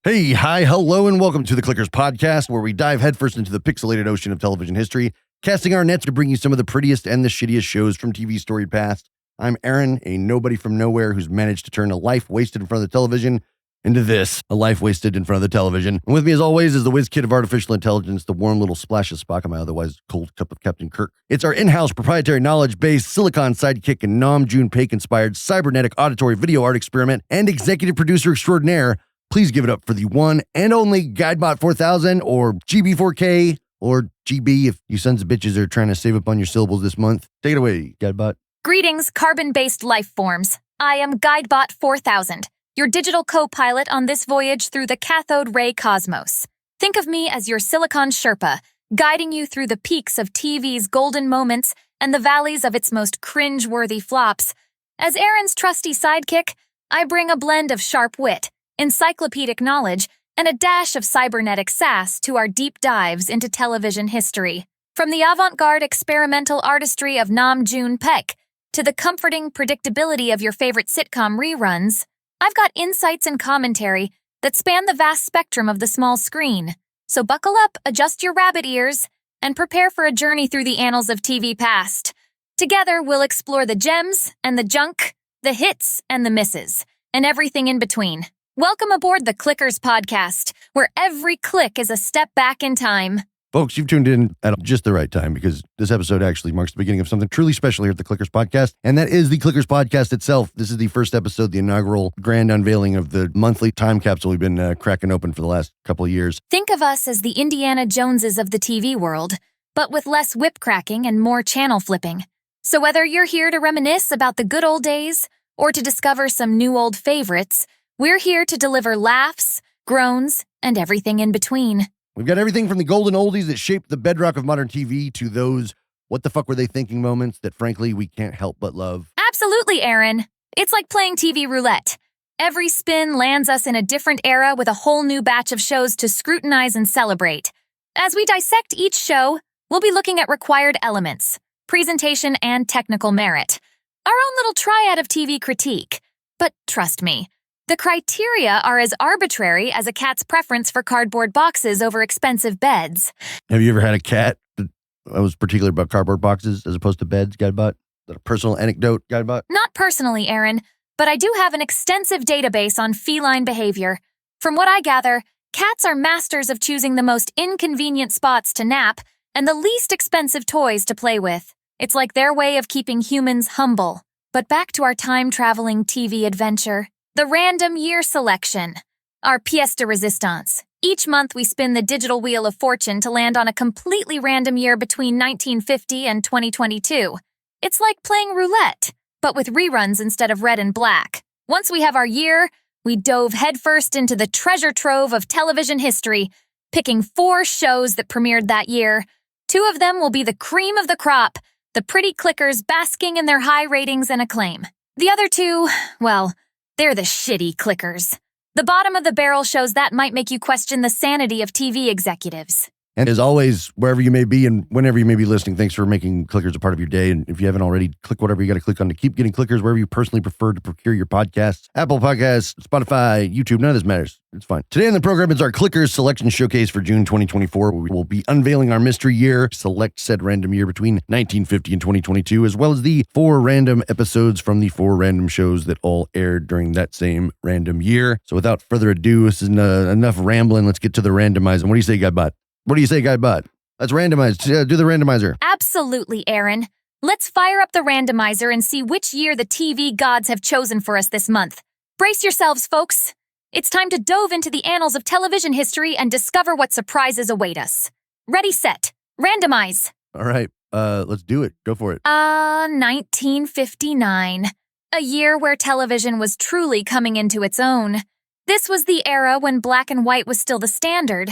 Hey, hi, hello, and welcome to the Clickers Podcast, where we dive headfirst into the pixelated ocean of television history, casting our nets to bring you some of the prettiest and the shittiest shows from TV's storied past. I'm Aaron, a nobody from nowhere who's managed to turn a life wasted in front of the television into this, a life wasted in front of the television. And with me, as always, is the whiz kid of artificial intelligence, the warm little splash of Spock on my otherwise cold cup of Captain Kirk. It's our in-house proprietary knowledge-based silicon sidekick and Nam June Paik-inspired cybernetic auditory video art experiment and executive producer extraordinaire. Please give it up for the one and only GuideBot 4000 or GB4K or GB if you sons of bitches are trying to save up on your syllables this month. Take it away, GuideBot. Greetings, carbon-based life forms. I am GuideBot 4000, your digital co-pilot on this voyage through the cathode ray cosmos. Think of me as your silicon Sherpa, guiding you through the peaks of TV's golden moments and the valleys of its most cringe-worthy flops. As Aaron's trusty sidekick, I bring a blend of sharp wit, encyclopedic knowledge, and a dash of cybernetic sass to our deep dives into television history. From the avant-garde experimental artistry of Nam June Paik to the comforting predictability of your favorite sitcom reruns, I've got insights and commentary that span the vast spectrum of the small screen. So buckle up, adjust your rabbit ears, and prepare for a journey through the annals of TV past. Together, we'll explore the gems and the junk, the hits and the misses, and everything in between. Welcome aboard the Clickers Podcast, where every click is a step back in time. Folks, you've tuned in at just the right time because this episode actually marks the beginning of something truly special here at the Clickers Podcast, and that is the Clickers Podcast itself. This is the first episode, the inaugural grand unveiling of the monthly time capsule we've been cracking open for the last couple of years. Think of us as the Indiana Joneses of the TV world, but with less whip cracking and more channel flipping. So whether you're here to reminisce about the good old days or to discover some new old favorites, we're here to deliver laughs, groans, and everything in between. We've got everything from the golden oldies that shaped the bedrock of modern TV to those what the fuck were they thinking moments that frankly we can't help but love. Absolutely, Aaron. It's like playing TV roulette. Every spin lands us in a different era with a whole new batch of shows to scrutinize and celebrate. As we dissect each show, we'll be looking at required elements, presentation, and technical merit. Our own little triad of TV critique. But trust me, the criteria are as arbitrary as a cat's preference for cardboard boxes over expensive beds. Have you ever had a cat that was particular about cardboard boxes as opposed to beds, GuideBot? Is that a personal anecdote, GuideBot? Not personally, Aaron, but I do have an extensive database on feline behavior. From what I gather, cats are masters of choosing the most inconvenient spots to nap and the least expensive toys to play with. It's like their way of keeping humans humble. But back to our time-traveling TV adventure. The random year selection, our pièce de résistance. Each month we spin the digital wheel of fortune to land on a completely random year between 1950 and 2022. It's like playing roulette, but with reruns instead of red and black. Once we have our year, we dove headfirst into the treasure trove of television history, picking 4 shows that premiered that year. 2 of them will be the cream of the crop, the pretty clickers basking in their high ratings and acclaim. The other 2, well, they're the shitty clickers. The bottom of the barrel shows that might make you question the sanity of TV executives. And as always, wherever you may be and whenever you may be listening, thanks for making Clickers a part of your day. And if you haven't already, click whatever you got to click on to keep getting Clickers wherever you personally prefer to procure your podcasts. Apple Podcasts, Spotify, YouTube, none of this matters. It's fine. Today on the program is our Clickers Selection Showcase for June 2024, where we will be unveiling our mystery year, select said random year between 1950 and 2022, as well as the 4 random episodes from the 4 random shows that all aired during that same random year. So without further ado, this is enough rambling. Let's get to the randomizing. What do you say, GuideBot? What do you say, GuideBot? Let's randomize. Do the randomizer. Absolutely, Aaron. Let's fire up the randomizer and see which year the TV gods have chosen for us this month. Brace yourselves, folks. It's time to dove into the annals of television history and discover what surprises await us. Ready, set, randomize. All right, let's do it. Go for it. 1959. A year where television was truly coming into its own. This was the era when black and white was still the standard.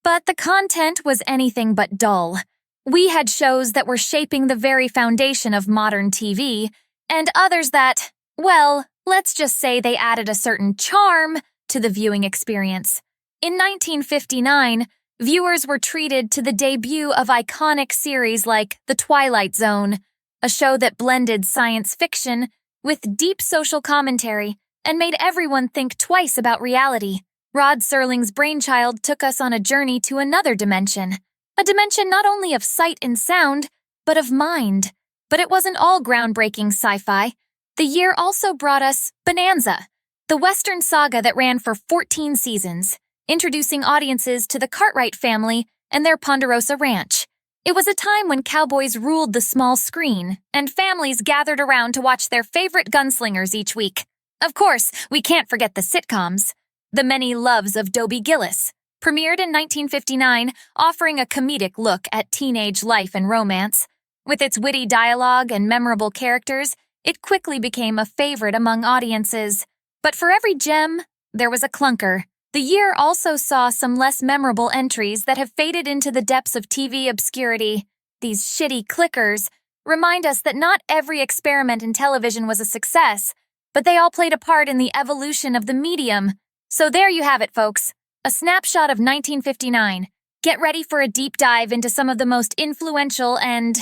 But the content was anything but dull. We had shows that were shaping the very foundation of modern TV, and others that, well, let's just say they added a certain charm to the viewing experience. In 1959, viewers were treated to the debut of iconic series like The Twilight Zone, a show that blended science fiction with deep social commentary and made everyone think twice about reality. Rod Serling's brainchild took us on a journey to another dimension. A dimension not only of sight and sound, but of mind. But it wasn't all groundbreaking sci-fi. The year also brought us Bonanza, the Western saga that ran for 14 seasons, introducing audiences to the Cartwright family and their Ponderosa Ranch. It was a time when cowboys ruled the small screen, and families gathered around to watch their favorite gunslingers each week. Of course, we can't forget the sitcoms. The Many Loves of Dobie Gillis, premiered in 1959, offering a comedic look at teenage life and romance. With its witty dialogue and memorable characters, it quickly became a favorite among audiences. But for every gem, there was a clunker. The year also saw some less memorable entries that have faded into the depths of TV obscurity. These shitty clickers remind us that not every experiment in television was a success, but they all played a part in the evolution of the medium. So there you have it, folks. A snapshot of 1959. Get ready for a deep dive into some of the most influential and,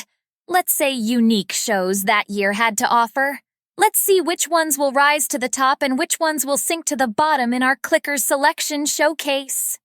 let's say, unique shows that year had to offer. Let's see which ones will rise to the top and which ones will sink to the bottom in our Clickers selection showcase.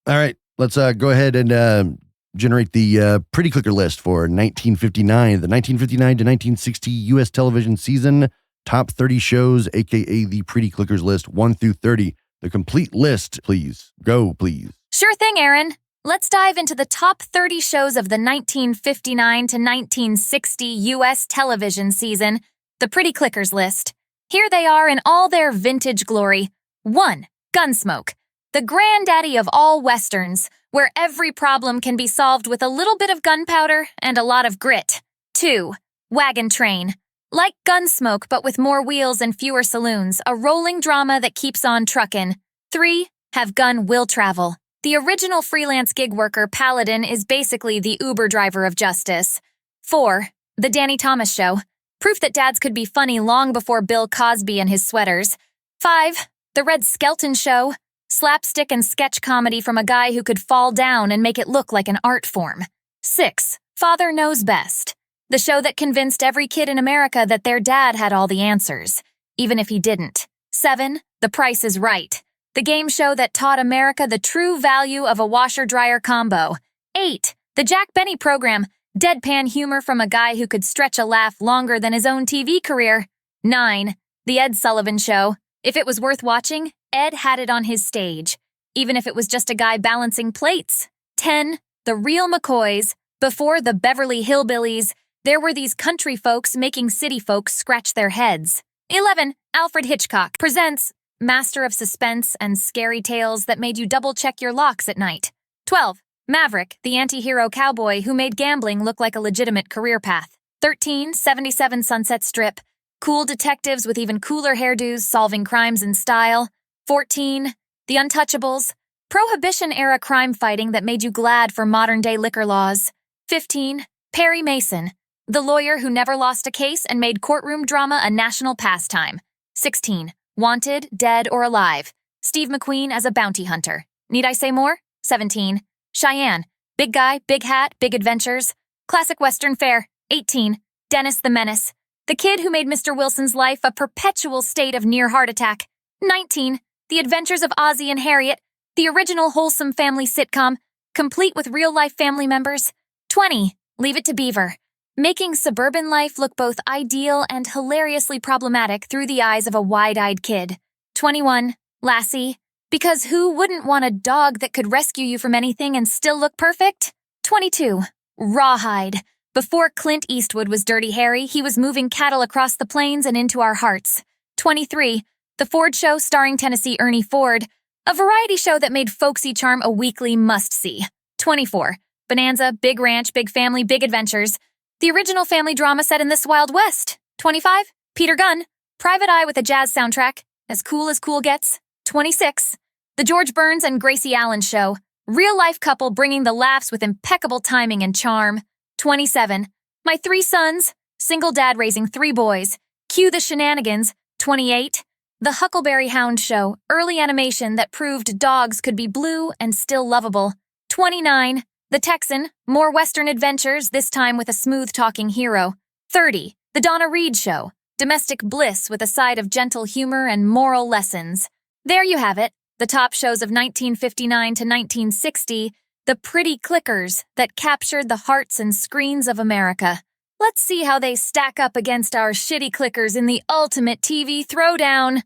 All right, let's go ahead and generate the pretty clicker list for 1959, the 1959 to 1960 U.S. television season, top 30 shows, aka the pretty clickers list 1 through 30. The complete list, please. Go, please. Sure thing, Aaron. Let's dive into the top 30 shows of the 1959 to 1960 U.S. television season, the Pretty Clickers list. Here they are in all their vintage glory. 1. Gunsmoke, the granddaddy of all westerns, where every problem can be solved with a little bit of gunpowder and a lot of grit. 2. Wagon Train, like Gunsmoke but with more wheels and fewer saloons, a rolling drama that keeps on truckin'. 3. Have Gun Will Travel. The original freelance gig worker Paladin is basically the Uber driver of justice. 4. The Danny Thomas Show. Proof that dads could be funny long before Bill Cosby and his sweaters. 5. The Red Skelton Show. Slapstick and sketch comedy from a guy who could fall down and make it look like an art form. 6. Father Knows Best. The show that convinced every kid in America that their dad had all the answers, even if he didn't. 7. The Price is Right. The game show that taught America the true value of a washer-dryer combo. 8. The Jack Benny Program. Deadpan humor from a guy who could stretch a laugh longer than his own TV career. 9. The Ed Sullivan Show. If it was worth watching, Ed had it on his stage, even if it was just a guy balancing plates. 10. The Real McCoys. Before the Beverly Hillbillies, there were these country folks making city folks scratch their heads. 11. Alfred Hitchcock presents Master of Suspense and Scary Tales that made you double-check your locks at night. 12. Maverick, the anti-hero cowboy who made gambling look like a legitimate career path. 13. 77 Sunset Strip. Cool detectives with even cooler hairdos solving crimes in style. 14. The Untouchables. Prohibition-era crime fighting that made you glad for modern-day liquor laws. 15. Perry Mason, the lawyer who never lost a case and made courtroom drama a national pastime. 16. Wanted, Dead, or Alive. Steve McQueen as a bounty hunter. Need I say more? 17. Cheyenne, big guy, big hat, big adventures. Classic Western fare. 18. Dennis the Menace, the kid who made Mr. Wilson's life a perpetual state of near heart attack. 19. The Adventures of Ozzie and Harriet, the original wholesome family sitcom, complete with real-life family members. 20. Leave It to Beaver, making suburban life look both ideal and hilariously problematic through the eyes of a wide-eyed kid. 21. Lassie, because who wouldn't want a dog that could rescue you from anything and still look perfect? 22. Rawhide, before Clint Eastwood was Dirty Harry, he was moving cattle across the plains and into our hearts. 23. The Ford Show starring Tennessee Ernie Ford, a variety show that made folksy charm a weekly must-see. 24. Bonanza, Big Ranch, Big Family, Big Adventures, the original family drama set in this Wild West. 25. Peter Gunn, Private Eye with a jazz soundtrack, as cool gets. 26. The George Burns and Gracie Allen Show, real-life couple bringing the laughs with impeccable timing and charm. 27. My Three Sons, single dad raising 3 boys, cue the shenanigans. 28. The Huckleberry Hound Show, early animation that proved dogs could be blue and still lovable. 29. The Texan, more Western adventures, this time with a smooth-talking hero. 30. The Donna Reed Show, domestic bliss with a side of gentle humor and moral lessons. There you have it, The top shows of 1959 to 1960, the pretty clickers that captured the hearts and screens of America. Let's see how they stack up against our shitty clickers in the ultimate TV throwdown.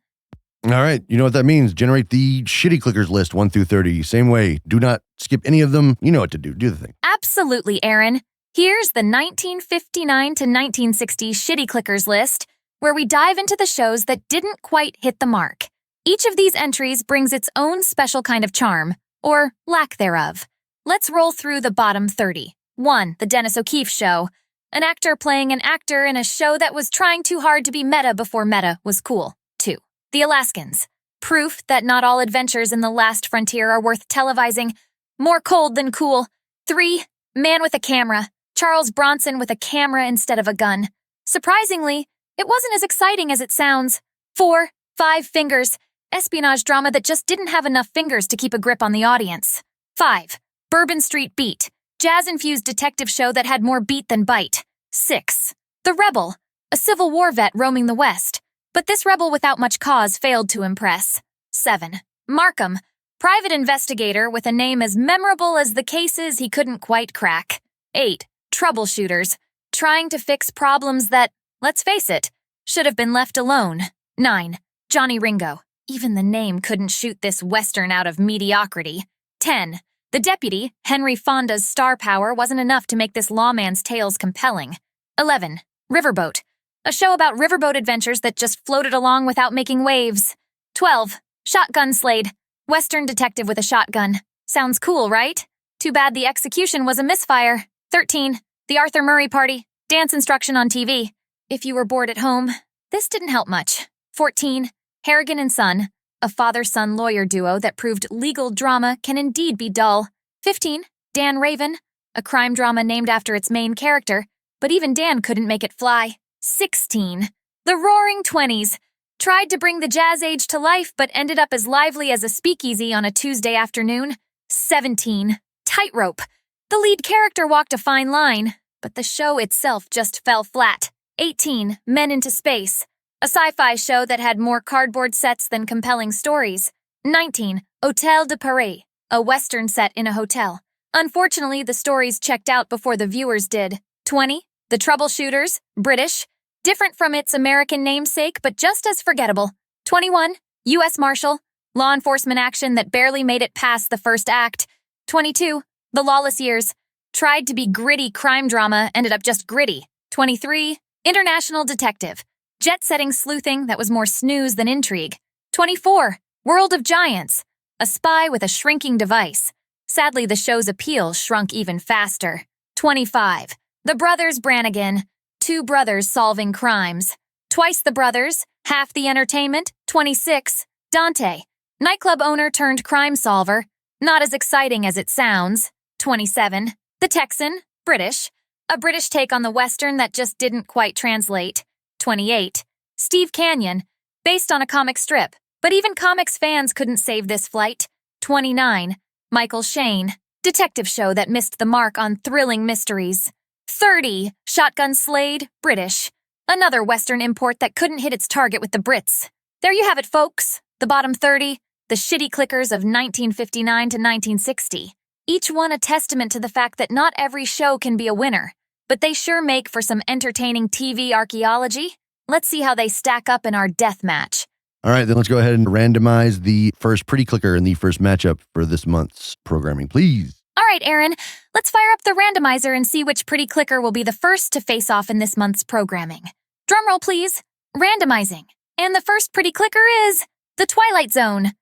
All right, you know what that means. Generate the shitty clickers list 1 through 30. Same way. Do not skip any of them. You know what to do. Do the thing. Absolutely, Aaron. Here's the 1959 to 1960 shitty clickers list, where we dive into the shows that didn't quite hit the mark. Each of these entries brings its own special kind of charm, or lack thereof. Let's roll through the bottom 30. 1. The Dennis O'Keefe Show. An actor playing an actor in a show that was trying too hard to be meta before meta was cool. 2. The Alaskans. Proof that not all adventures in the last frontier are worth televising. More cold than cool. 3. Man with a Camera. Charles Bronson with a camera instead of a gun. Surprisingly, it wasn't as exciting as it sounds. 4. 5 Fingers. Espionage drama that just didn't have enough fingers to keep a grip on the audience. 5. Bourbon Street Beat. Jazz-infused detective show that had more beat than bite. 6. The Rebel. A Civil War vet roaming the West. But this rebel without much cause failed to impress. 7. Markham. Private investigator with a name as memorable as the cases he couldn't quite crack. 8. Troubleshooters. Trying to fix problems that, let's face it, should have been left alone. 9. Johnny Ringo. Even the name couldn't shoot this Western out of mediocrity. 10. The Deputy, Henry Fonda's star power wasn't enough to make this lawman's tales compelling. 11. Riverboat. A show about riverboat adventures that just floated along without making waves. 12. Shotgun Slade. Western detective with a shotgun. Sounds cool, right? Too bad the execution was a misfire. 13. The Arthur Murray Party. Dance instruction on TV. If you were bored at home, this didn't help much. 14. Harrigan and Son. A father-son lawyer duo that proved legal drama can indeed be dull. 15. Dan Raven. A crime drama named after its main character, but even Dan couldn't make it fly. 16. The Roaring Twenties. Tried to bring the jazz age to life, but ended up as lively as a speakeasy on a Tuesday afternoon. 17. Tightrope. The lead character walked a fine line, but the show itself just fell flat. 18. Men into Space. A sci-fi show that had more cardboard sets than compelling stories. 19. Hôtel de Paris. A Western set in a hotel. Unfortunately, the stories checked out before the viewers did. 20. The Troubleshooters. British. Different from its American namesake, but just as forgettable. 21. U.S. Marshal. Law enforcement action that barely made it past the first act. 22. The Lawless Years. Tried to be gritty crime drama, ended up just gritty. 23. International Detective. Jet-setting sleuthing that was more snooze than intrigue. 24. World of Giants. A spy with a shrinking device. Sadly, the show's appeal shrunk even faster. 25. The Brothers Brannigan. Two brothers solving crimes. Twice the brothers, half the entertainment. 26. Dante. Nightclub owner turned crime solver. Not as exciting as it sounds. 27. The Texan. British. A British take on the Western that just didn't quite translate. 28. Steve Canyon. Based on a comic strip, but even comics fans couldn't save this flight. 29. Michael Shane. Detective show that missed the mark on thrilling mysteries. 30. Shotgun Slade. British. Another Western import that couldn't hit its target with the Brits. There you have it, folks. The bottom 30. The shitty clickers of 1959 to 1960. Each one a testament to the fact that not every show can be a winner, but they sure make for some entertaining TV archaeology. Let's see how they stack up in our death match. All right, then let's go ahead and randomize the first pretty clicker in the first matchup for this month's programming, please. All right, Aaron, let's fire up the randomizer and see which pretty clicker will be the first to face off in this month's programming. Drumroll, please. Randomizing. And the first pretty clicker is The Twilight Zone.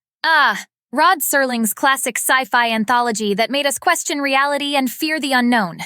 Rod Serling's classic sci-fi anthology that made us question reality and fear the unknown.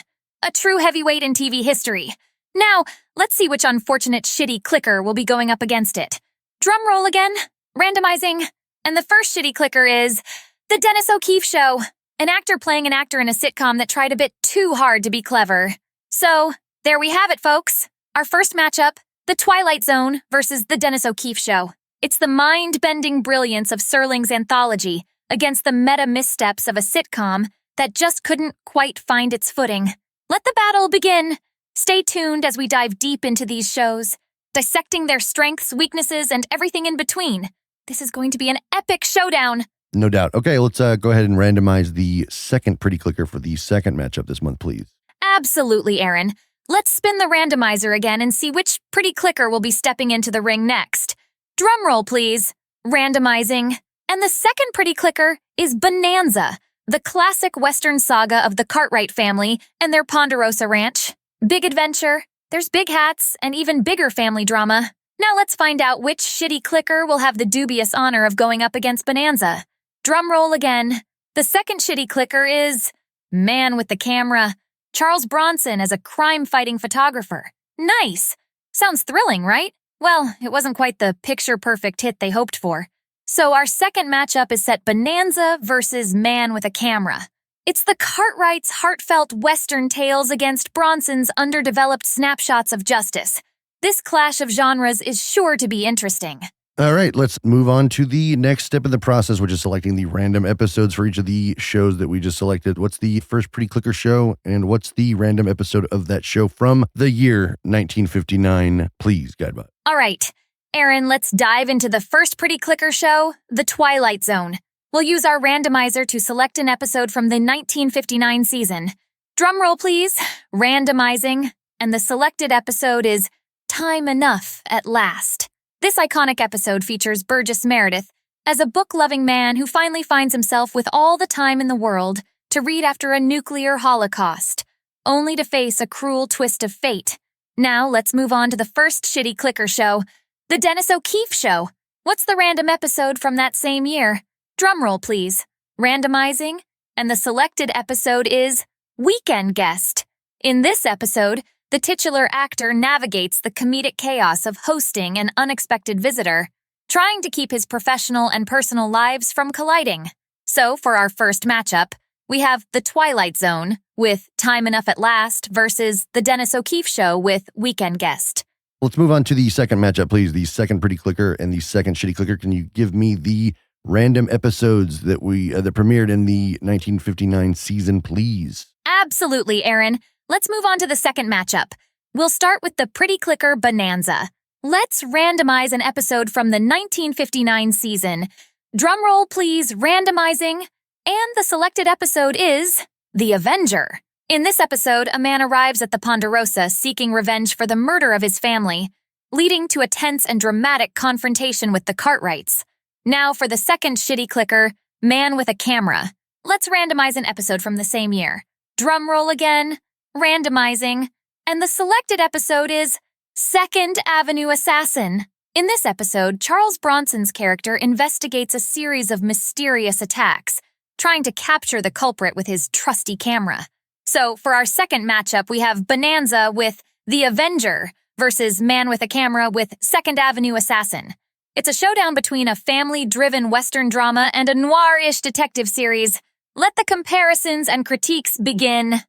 A true heavyweight in TV history. Now, let's see which unfortunate shitty clicker will be going up against it. Drumroll again. Randomizing. And the first shitty clicker is The Dennis O'Keefe Show. An actor playing an actor in a sitcom that tried a bit too hard to be clever. So, there we have it, folks. Our first matchup, The Twilight Zone versus The Dennis O'Keefe Show. It's the mind-bending brilliance of Serling's anthology against the meta missteps of a sitcom that just couldn't quite find its footing. Let the battle begin. Stay tuned as we dive deep into these shows, dissecting their strengths, weaknesses, and everything in between. This is going to be an epic showdown. No doubt. Okay, let's go ahead and randomize the second pretty clicker for the second matchup this month, please. Absolutely, Aaron. Let's spin the randomizer again and see which pretty clicker will be stepping into the ring next. Drum roll, please. Randomizing. And the second pretty clicker is Bonanza, the classic Western saga of the Cartwright family and their Ponderosa Ranch. Big adventure, there's big hats, and even bigger family drama. Now let's find out which shitty clicker will have the dubious honor of going up against Bonanza. Drum roll again. The second shitty clicker is Man with the Camera, Charles Bronson as a crime-fighting photographer. Nice! Sounds thrilling, right? Well, it wasn't quite the picture-perfect hit they hoped for. So our second matchup is set Bonanza versus Man with a Camera. It's the Cartwrights' heartfelt Western tales against Bronson's underdeveloped snapshots of justice. This clash of genres is sure to be interesting. All right, let's move on to the next step in the process, which is selecting the random episodes for each of the shows that we just selected. What's the first pretty clicker show, and what's the random episode of that show from the year 1959? Please, Guidebot. All right, Aaron, let's dive into the first pretty clicker show, The Twilight Zone. We'll use our randomizer to select an episode from the 1959 season. Drum roll, please. Randomizing. And the selected episode is Time Enough at Last. This iconic episode features Burgess Meredith as a book-loving man who finally finds himself with all the time in the world to read after a nuclear holocaust, only to face a cruel twist of fate. Now let's move on to the first shitty clicker show, The Dennis O'Keefe Show. What's the random episode from that same year? Drumroll, please. Randomizing, and the selected episode is Weekend Guest. In this episode, the titular actor navigates the comedic chaos of hosting an unexpected visitor, trying to keep his professional and personal lives from colliding. So, for our first matchup, we have The Twilight Zone with Time Enough at Last versus The Dennis O'Keefe Show with Weekend Guest. Let's move on to the second matchup, please. The second pretty clicker and the second shitty clicker. Can you give me the random episodes that that premiered in the 1959 season, please? Absolutely, Aaron. Let's move on to the second matchup. We'll start with the pretty clicker Bonanza. Let's randomize an episode from the 1959 season. Drumroll, please, randomizing. And the selected episode is The Avenger. In this episode, a man arrives at the Ponderosa seeking revenge for the murder of his family, leading to a tense and dramatic confrontation with the Cartwrights. Now for the second shitty clicker, Man with a Camera. Let's randomize an episode from the same year. Drumroll again. Randomizing, and the selected episode is Second Avenue Assassin. In this episode, Charles Bronson's character investigates a series of mysterious attacks, trying to capture the culprit with his trusty camera. So, for our second matchup, we have Bonanza with The Avenger versus Man with a Camera with Second Avenue Assassin. It's a showdown between a family-driven Western drama and a noir-ish detective series. Let the comparisons and critiques begin.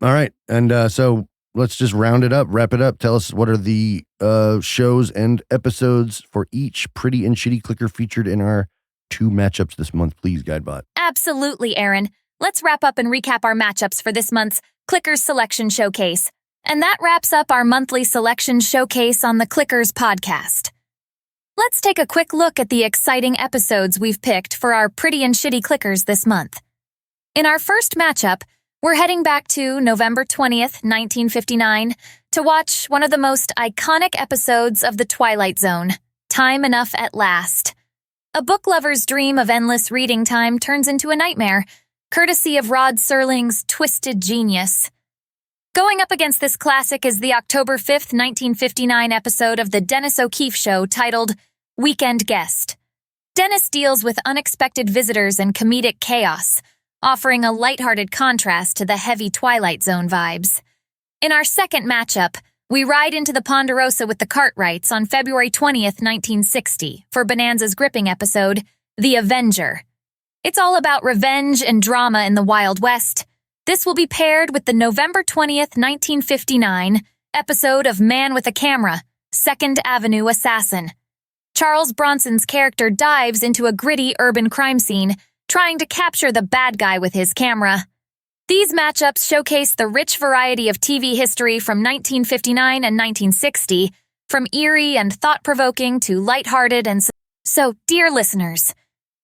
All right, and so let's just round it up, wrap it up. Tell us what are the shows and episodes for each pretty and shitty clicker featured in our two matchups this month, please, Guidebot. Absolutely, Aaron. Let's wrap up and recap our matchups for this month's Clickers Selection Showcase. And that wraps up our monthly selection showcase on the Clickers podcast. Let's take a quick look at the exciting episodes we've picked for our pretty and shitty clickers this month. In our first matchup, we're heading back to November 20th, 1959, to watch one of the most iconic episodes of The Twilight Zone, Time Enough at Last. A book lover's dream of endless reading time turns into a nightmare, courtesy of Rod Serling's twisted genius. Going up against this classic is the October 5th, 1959 episode of The Dennis O'Keefe Show titled Weekend Guest. Dennis deals with unexpected visitors and comedic chaos, offering a lighthearted contrast to the heavy Twilight Zone vibes. In our second matchup, we ride into the Ponderosa with the Cartwrights on February 20th, 1960, for Bonanza's gripping episode, The Avenger. It's all about revenge and drama in the Wild West. This will be paired with the November 20th, 1959 episode of Man with a Camera, Second Avenue Assassin. Charles Bronson's character dives into a gritty urban crime scene, trying to capture the bad guy with his camera. These matchups showcase the rich variety of TV history from 1959 and 1960, from eerie and thought-provoking to lighthearted and... So, dear listeners,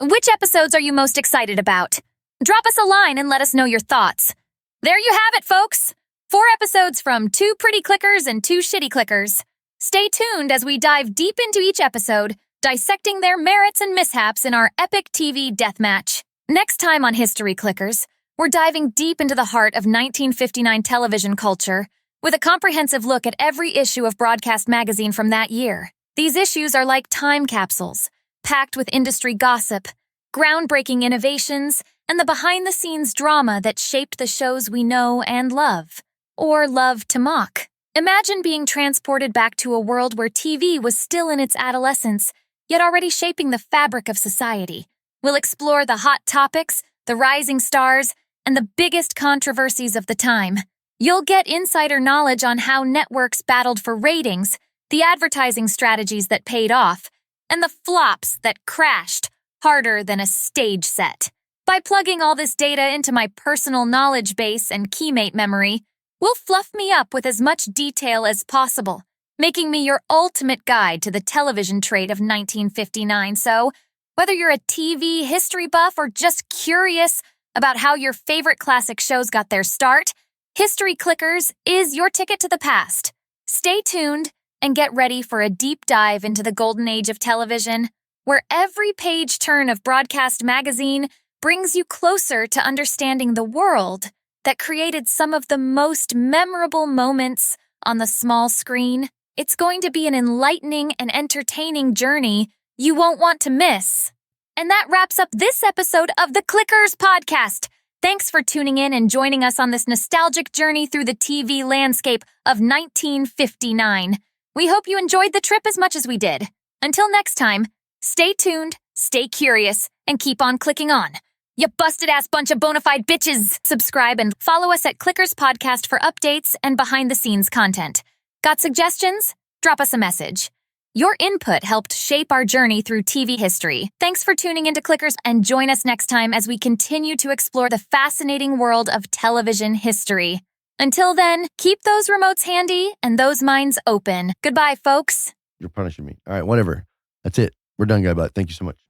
Which episodes are you most excited about? Drop us a line and let us know your thoughts. There you have it, folks! 4 episodes from 2 pretty clickers and 2 shitty clickers. Stay tuned as we dive deep into each episode, dissecting their merits and mishaps in our epic TV deathmatch. Next time on History Clickers, we're diving deep into the heart of 1959 television culture with a comprehensive look at every issue of Broadcast magazine from that year. These issues are like time capsules, packed with industry gossip, groundbreaking innovations, and the behind-the-scenes drama that shaped the shows we know and love, or love to mock. Imagine being transported back to a world where TV was still in its adolescence, yet already shaping the fabric of society. We'll explore the hot topics, the rising stars, and the biggest controversies of the time. You'll get insider knowledge on how networks battled for ratings, the advertising strategies that paid off, and the flops that crashed harder than a stage set. By plugging all this data into my personal knowledge base and keymate memory, we'll fluff me up with as much detail as possible, making me your ultimate guide to the television trade of 1959. So, whether you're a TV history buff or just curious about how your favorite classic shows got their start, History Clickers is your ticket to the past. Stay tuned and get ready for a deep dive into the golden age of television, where every page turn of Broadcast magazine brings you closer to understanding the world that created some of the most memorable moments on the small screen. It's going to be an enlightening and entertaining journey you won't want to miss. And that wraps up this episode of the Clickers Podcast. Thanks for tuning in and joining us on this nostalgic journey through the TV landscape of 1959. We hope you enjoyed the trip as much as we did. Until next time, stay tuned, stay curious, and keep on clicking on. You busted-ass bunch of bona fide bitches! Subscribe and follow us at Clickers Podcast for updates and behind-the-scenes content. Got suggestions? Drop us a message. Your input helped shape our journey through TV history. Thanks for tuning into Clickers, and join us next time as we continue to explore the fascinating world of television history. Until then, keep those remotes handy and those minds open. Goodbye, folks. You're punishing me. All right, whatever. That's it. We're done, guy butt. Thank you so much.